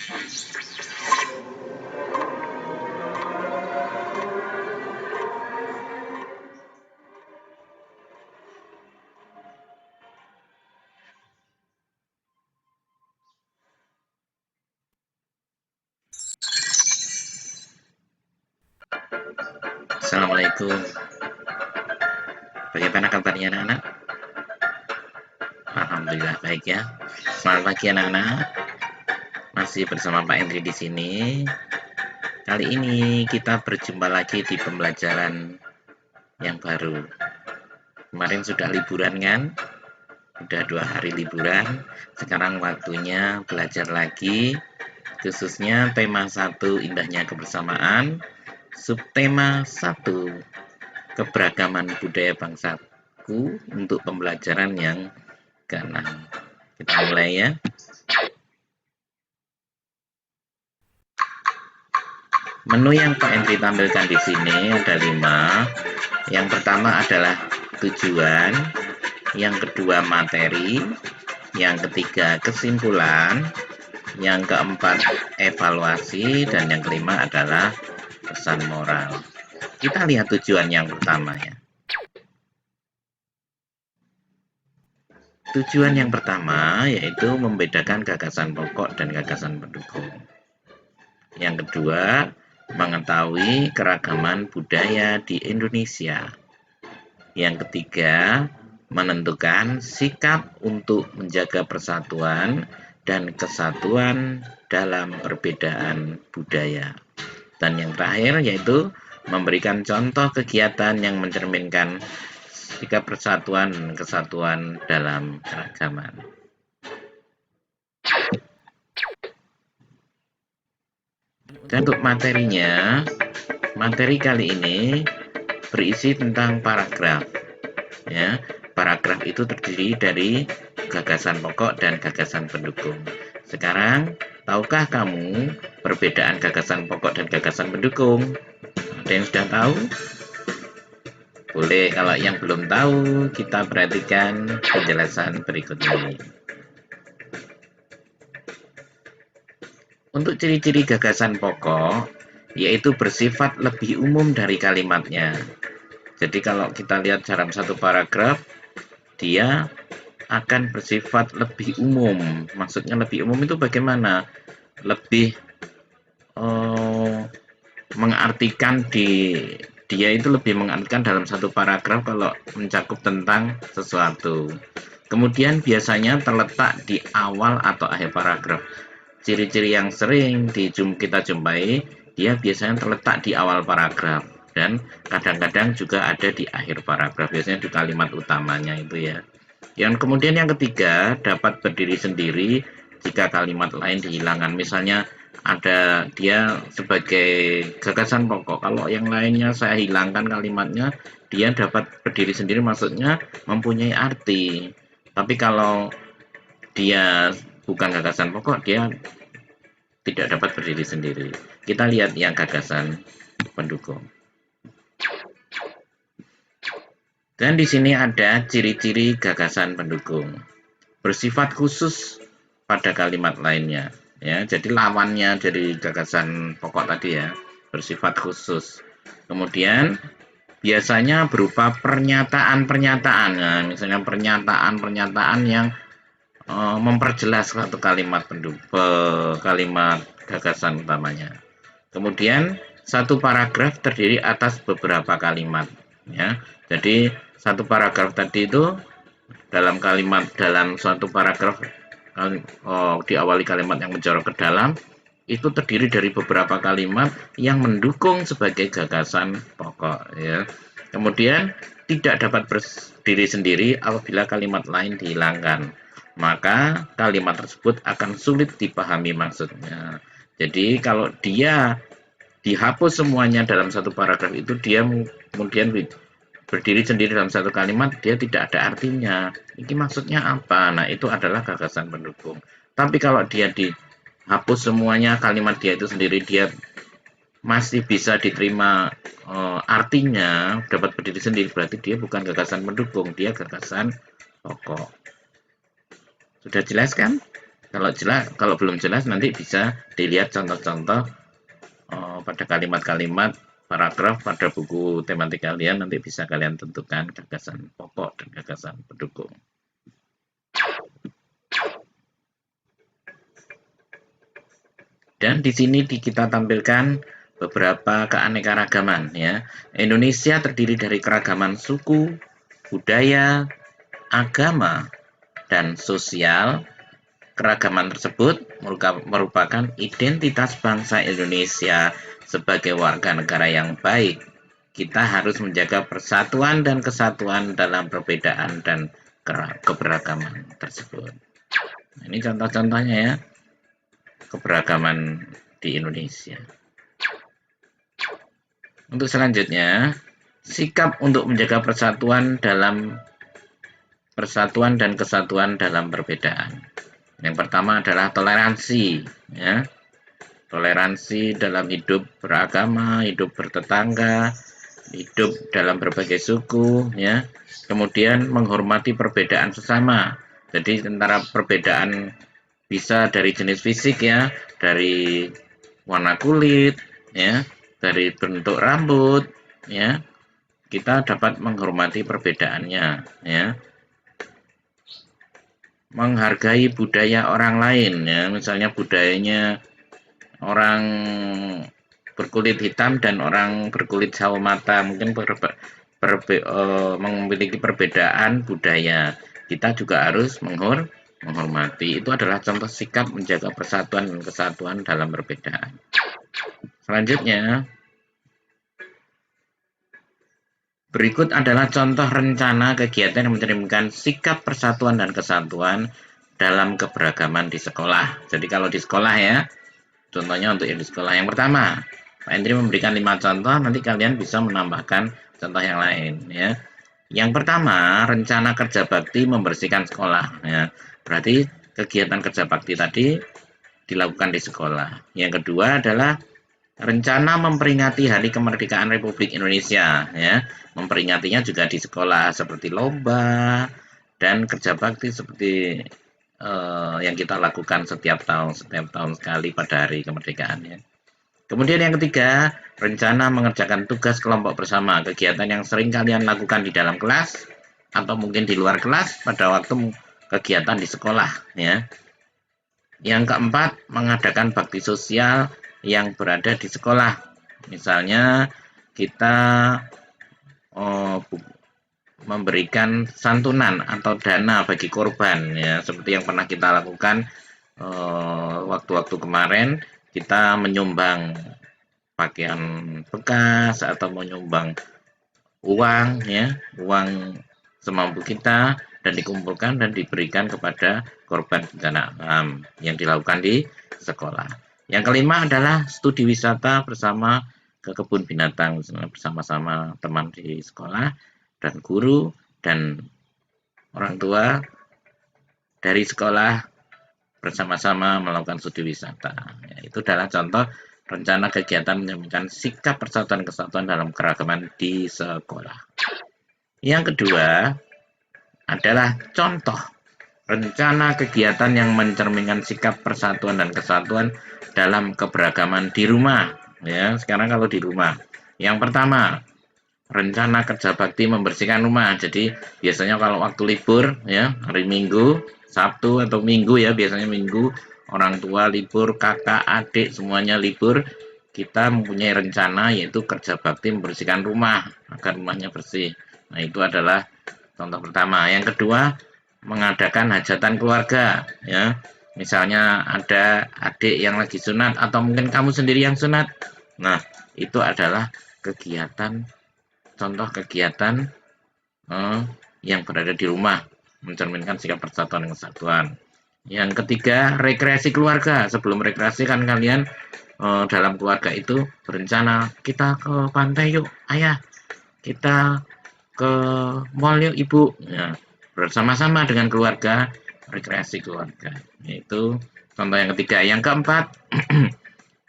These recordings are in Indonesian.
Assalamualaikum. Bagaimana kabarnya anak-anak? Alhamdulillah baik ya. Selamat pagi anak-anak. Masih bersama Pak Endri di sini. Kali ini kita berjumpa lagi di pembelajaran yang baru. Kemarin sudah liburan kan? Sudah 2 hari liburan. Sekarang waktunya belajar lagi. Khususnya tema 1 indahnya kebersamaan. Subtema 1 keberagaman budaya bangsaku untuk pembelajaran yang ke-6. Kita mulai ya. Menu yang Pak Endri tampilkan di sini ada 5. Yang pertama adalah tujuan, yang kedua materi, yang ketiga kesimpulan, yang keempat evaluasi, dan yang kelima adalah pesan moral. Kita lihat tujuan yang pertama ya. Tujuan yang pertama yaitu membedakan gagasan pokok dan gagasan pendukung. Yang kedua, mengetahui keragaman budaya di Indonesia. Yang ketiga, menentukan sikap untuk menjaga persatuan dan kesatuan dalam perbedaan budaya. Dan yang terakhir yaitu memberikan contoh kegiatan yang mencerminkan sikap persatuan dan kesatuan dalam keragaman. Dan untuk materinya, materi kali ini berisi tentang paragraf. Ya, paragraf itu terdiri dari gagasan pokok dan gagasan pendukung. Sekarang, tahukah kamu perbedaan gagasan pokok dan gagasan pendukung? Ada yang sudah tahu? Boleh, kalau yang belum tahu, kita perhatikan penjelasan berikut ini. Untuk ciri-ciri gagasan pokok, yaitu bersifat lebih umum dari kalimatnya. Jadi kalau kita lihat dalam satu paragraf, dia akan bersifat lebih umum. Maksudnya lebih umum itu bagaimana? Lebih mengartikan dia itu lebih mengartikan dalam satu paragraf kalau mencakup tentang sesuatu. Kemudian biasanya terletak di awal atau akhir paragraf. Ciri-ciri yang sering kita jumpai, dia biasanya terletak di awal paragraf dan kadang-kadang juga ada di akhir paragraf, biasanya di kalimat utamanya itu ya. Yang kemudian yang ketiga, dapat berdiri sendiri jika kalimat lain dihilangkan. Misalnya ada dia sebagai gagasan pokok, kalau yang lainnya saya hilangkan kalimatnya, dia dapat berdiri sendiri, maksudnya mempunyai arti. Tapi kalau dia bukan gagasan pokok, dia tidak dapat berdiri sendiri. Kita lihat yang gagasan pendukung. Dan di sini ada ciri-ciri gagasan pendukung. Bersifat khusus pada kalimat lainnya. Ya, jadi lawannya dari gagasan pokok tadi ya, bersifat khusus. Kemudian biasanya berupa pernyataan-pernyataan. Nah, misalnya pernyataan-pernyataan yang memperjelas satu kalimat kalimat gagasan utamanya. Kemudian satu paragraf terdiri atas beberapa kalimat ya. Jadi satu paragraf tadi itu dalam suatu paragraf diawali kalimat yang menjorok ke dalam itu terdiri dari beberapa kalimat yang mendukung sebagai gagasan pokok ya. Kemudian tidak dapat berdiri sendiri apabila kalimat lain dihilangkan, maka kalimat tersebut akan sulit dipahami maksudnya. Jadi kalau dia dihapus semuanya dalam satu paragraf itu, dia kemudian berdiri sendiri dalam satu kalimat, dia tidak ada artinya. Ini maksudnya apa? Nah, itu adalah gagasan pendukung. Tapi kalau dia dihapus semuanya, kalimat dia itu sendiri, dia masih bisa diterima artinya, dapat berdiri sendiri, berarti dia bukan gagasan pendukung, dia gagasan pokok. Sudah jelas kan? Kalau belum jelas nanti bisa dilihat contoh-contoh pada kalimat-kalimat paragraf pada buku tematik kalian, nanti bisa kalian tentukan gagasan pokok dan gagasan pendukung. Dan di sini kita tampilkan beberapa keanekaragaman ya. Indonesia terdiri dari keragaman suku, budaya, agama, dan sosial. Keragaman tersebut merupakan identitas bangsa Indonesia sebagai warga negara yang baik. Kita harus menjaga persatuan dan kesatuan dalam perbedaan dan keberagaman tersebut. Ini contoh-contohnya ya, keberagaman di Indonesia. Untuk selanjutnya, sikap untuk menjaga persatuan dan kesatuan dalam perbedaan. Yang pertama adalah toleransi, ya. Toleransi dalam hidup beragama, hidup bertetangga, hidup dalam berbagai suku, ya. Kemudian menghormati perbedaan sesama. Jadi antara perbedaan bisa dari jenis fisik ya, dari warna kulit, ya, dari bentuk rambut, ya. Kita dapat menghormati perbedaannya, ya. Menghargai budaya orang lain ya, misalnya budayanya orang berkulit hitam dan orang berkulit sawo mata mungkin memiliki perbedaan budaya, kita juga harus menghormati. Itu adalah contoh sikap menjaga persatuan dan kesatuan dalam perbedaan. Selanjutnya, berikut adalah contoh rencana kegiatan yang mencerminkan sikap persatuan dan kesatuan dalam keberagaman di sekolah. Jadi kalau di sekolah ya, contohnya untuk yang di sekolah. Yang pertama, Pak Hendri memberikan 5 contoh, nanti kalian bisa menambahkan contoh yang lain ya. Yang pertama, rencana kerja bakti membersihkan sekolah ya. Berarti kegiatan kerja bakti tadi dilakukan di sekolah. Yang kedua adalah rencana memperingati Hari Kemerdekaan Republik Indonesia ya. Memperingatinya juga di sekolah seperti lomba dan kerja bakti seperti yang kita lakukan setiap tahun sekali pada hari kemerdekaan ya. Kemudian yang ketiga, rencana mengerjakan tugas kelompok bersama, kegiatan yang sering kalian lakukan di dalam kelas atau mungkin di luar kelas pada waktu kegiatan di sekolah ya. Yang keempat, mengadakan bakti sosial yang berada di sekolah. Misalnya kita memberikan santunan atau dana bagi korban ya, seperti yang pernah kita lakukan waktu-waktu kemarin, kita menyumbang pakaian bekas atau menyumbang uang ya, uang semampu kita dan dikumpulkan dan diberikan kepada korban bencana alam yang dilakukan di sekolah. Yang kelima adalah studi wisata bersama ke kebun binatang bersama-sama teman di sekolah dan guru dan orang tua dari sekolah bersama-sama melakukan studi wisata. Ya, itu adalah contoh rencana kegiatan mencerminkan sikap persatuan dan kesatuan dalam keragaman di sekolah. Yang kedua adalah contoh rencana kegiatan yang mencerminkan sikap persatuan dan kesatuan dalam keberagaman di rumah. Ya, sekarang kalau di rumah. Yang pertama, rencana kerja bakti membersihkan rumah. Jadi biasanya kalau waktu libur ya, hari Minggu, Sabtu atau Minggu ya, biasanya Minggu, orang tua libur, kakak, adik semuanya libur, kita mempunyai rencana yaitu kerja bakti membersihkan rumah agar rumahnya bersih. Nah, itu adalah contoh pertama. Yang kedua, mengadakan hajatan keluarga ya. Misalnya ada adik yang lagi sunat atau mungkin kamu sendiri yang sunat. Nah, itu adalah contoh kegiatan yang berada di rumah mencerminkan sikap persatuan dan kesatuan. Yang ketiga, rekreasi keluarga. Sebelum rekreasi kan kalian dalam keluarga itu berencana, kita ke pantai yuk ayah, kita ke mall yuk ibu ya, bersama-sama dengan keluarga, rekreasi keluarga. Itu contoh yang ketiga. Yang keempat,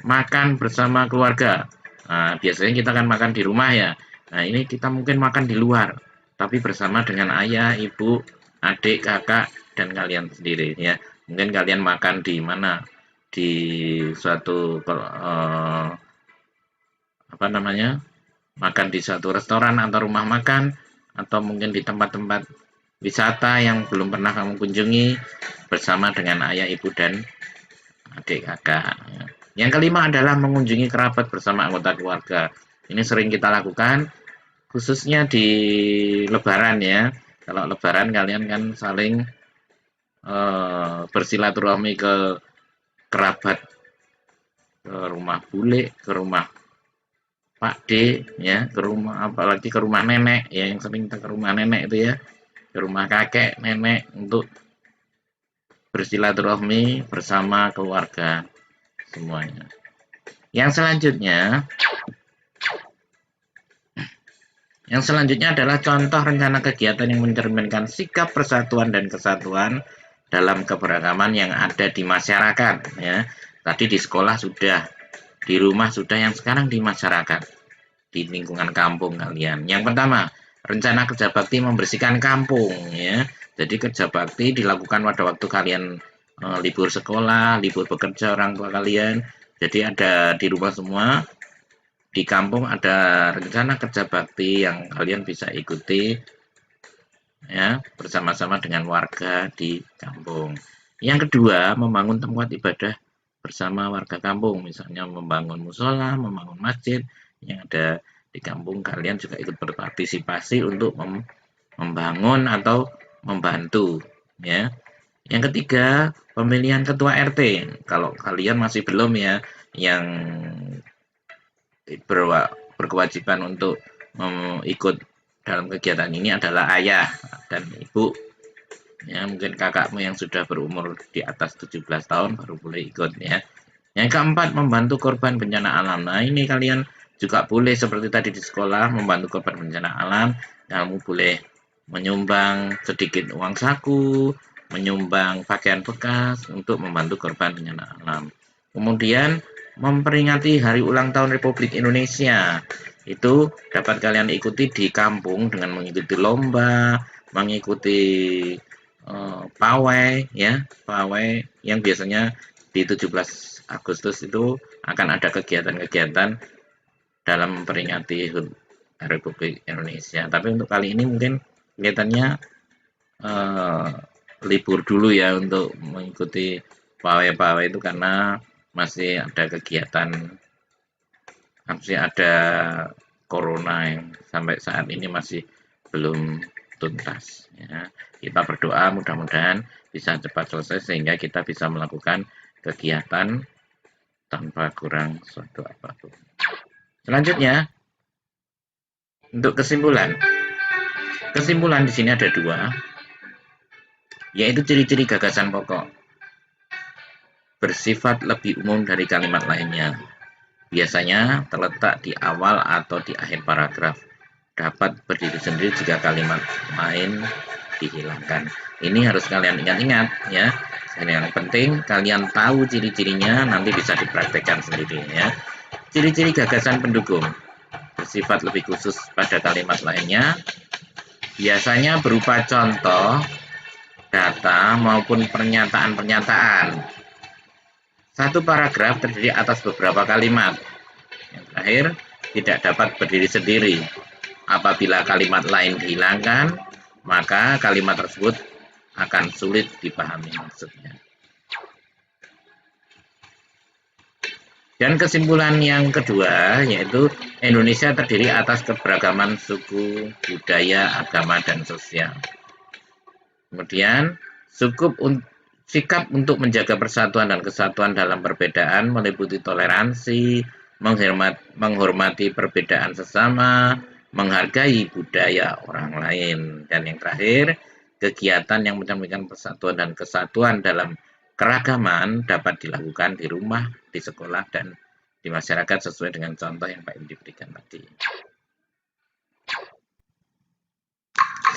makan bersama keluarga. Nah, biasanya kita kan makan di rumah ya. Nah, ini kita mungkin makan di luar, tapi bersama dengan ayah, ibu, adik, kakak, dan kalian sendiri ya. Mungkin kalian makan di mana? Di suatu apa namanya? Makan di suatu restoran atau rumah makan, atau mungkin di tempat-tempat wisata yang belum pernah kamu kunjungi bersama dengan ayah, ibu, dan adik kakak. Yang kelima adalah mengunjungi kerabat bersama anggota keluarga. Ini sering kita lakukan, khususnya di Lebaran ya. Kalau Lebaran kalian kan saling bersilaturahmi ke kerabat, ke rumah bule, ke rumah Pak D, ya, ke rumah apalagi ke rumah nenek ya, yang sering kita ke rumah nenek itu ya, ke rumah kakek, nenek untuk bersilaturahmi bersama keluarga semuanya. Yang selanjutnya adalah contoh rencana kegiatan yang mencerminkan sikap persatuan dan kesatuan dalam keberagaman yang ada di masyarakat ya. Tadi di sekolah sudah, di rumah sudah, yang sekarang di masyarakat, di lingkungan kampung kalian. Yang pertama, rencana kerja bakti membersihkan kampung ya. Jadi kerja bakti dilakukan pada waktu kalian libur sekolah, libur bekerja orang tua kalian. Jadi ada di rumah semua, di kampung ada rencana kerja bakti yang kalian bisa ikuti ya, bersama-sama dengan warga di kampung. Yang kedua, membangun tempat ibadah bersama warga kampung, misalnya membangun musola, membangun masjid yang ada di kampung. Kalian juga ikut berpartisipasi untuk membangun atau membantu ya. Yang ketiga, pemilihan ketua RT. Kalau kalian masih belum ya, yang berkewajiban untuk ikut dalam kegiatan ini adalah ayah dan ibu ya. Mungkin kakakmu yang sudah berumur di atas 17 tahun baru boleh ikut ya. Yang keempat, membantu korban bencana alam. Nah, ini kalian juga boleh seperti tadi di sekolah, membantu korban bencana alam. Kamu boleh menyumbang sedikit uang saku, menyumbang pakaian bekas untuk membantu korban bencana alam. Kemudian memperingati hari ulang tahun Republik Indonesia. Itu dapat kalian ikuti di kampung dengan mengikuti lomba, mengikuti pawai ya, pawai yang biasanya di 17 Agustus itu akan ada kegiatan-kegiatan dalam memperingati HUT Republik Indonesia. Tapi untuk kali ini mungkin kegiatannya libur dulu ya untuk mengikuti pawai-pawai itu, karena masih ada kegiatan, masih ada corona yang sampai saat ini masih belum tuntas ya. Kita berdoa mudah-mudahan bisa cepat selesai sehingga kita bisa melakukan kegiatan tanpa kurang suatu apapun. Selanjutnya, untuk kesimpulan. Kesimpulan di sini ada dua, yaitu ciri-ciri gagasan pokok. Bersifat lebih umum dari kalimat lainnya. Biasanya terletak di awal atau di akhir paragraf. Dapat berdiri sendiri jika kalimat lain dihilangkan. Ini harus kalian ingat-ingat ya. Dan yang penting kalian tahu ciri-cirinya, nanti bisa dipraktekkan sendiri ya. Ciri-ciri gagasan pendukung bersifat lebih khusus pada kalimat lainnya, biasanya berupa contoh, data, maupun pernyataan-pernyataan. Satu paragraf terdiri atas beberapa kalimat. Yang terakhir, tidak dapat berdiri sendiri. Apabila kalimat lain dihilangkan, maka kalimat tersebut akan sulit dipahami maksudnya. Dan kesimpulan yang kedua, yaitu Indonesia terdiri atas keberagaman suku, budaya, agama, dan sosial. Kemudian, sikap untuk menjaga persatuan dan kesatuan dalam perbedaan meliputi toleransi, menghormati perbedaan sesama, menghargai budaya orang lain. Dan yang terakhir, kegiatan yang mencerminkan persatuan dan kesatuan dalam keragaman dapat dilakukan di rumah, di sekolah, dan di masyarakat sesuai dengan contoh yang Pak Im diberikan tadi.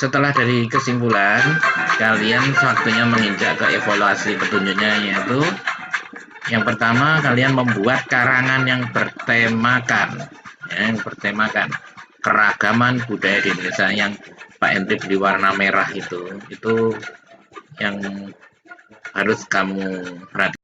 Setelah dari kesimpulan, kalian waktunya menginjak ke evaluasi petunjuknya, yaitu yang pertama, kalian membuat karangan yang bertemakan keragaman budaya di Indonesia, yang Pak Hendrik di warna merah itu yang harus kamu perhatikan.